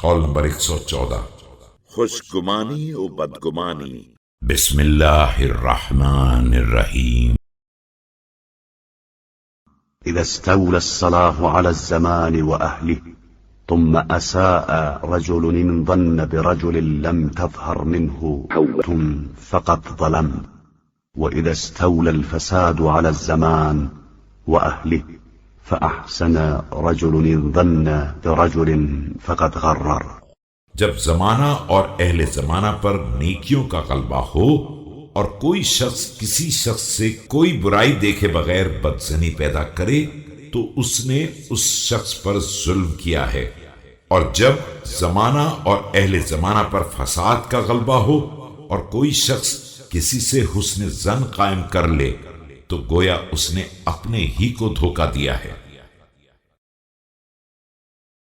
قول نمبر 114، خوشگمانی و بدگمانی. بسم الله الرحمن الرحیم. إذا استولى الصلاح على الزمان وأهله ثم أساء رجل إن ظن برجل لم تظهر منه هوة فقد ظلم، وإذا استولى الفساد على الزمان وأهله فأحسن رجل إن ظن برجل فقد غرر. جب زمانہ اور اہل زمانہ پر نیکیوں کا غلبہ ہو اور کوئی شخص کسی شخص سے کوئی برائی دیکھے بغیر بدزنی پیدا کرے تو اس نے اس شخص پر ظلم کیا ہے، اور جب زمانہ اور اہل زمانہ پر فساد کا غلبہ ہو اور کوئی شخص کسی سے حسن ظن قائم کر لے تو گویا اس نے اپنے ہی کو دھوکہ دیا ہے۔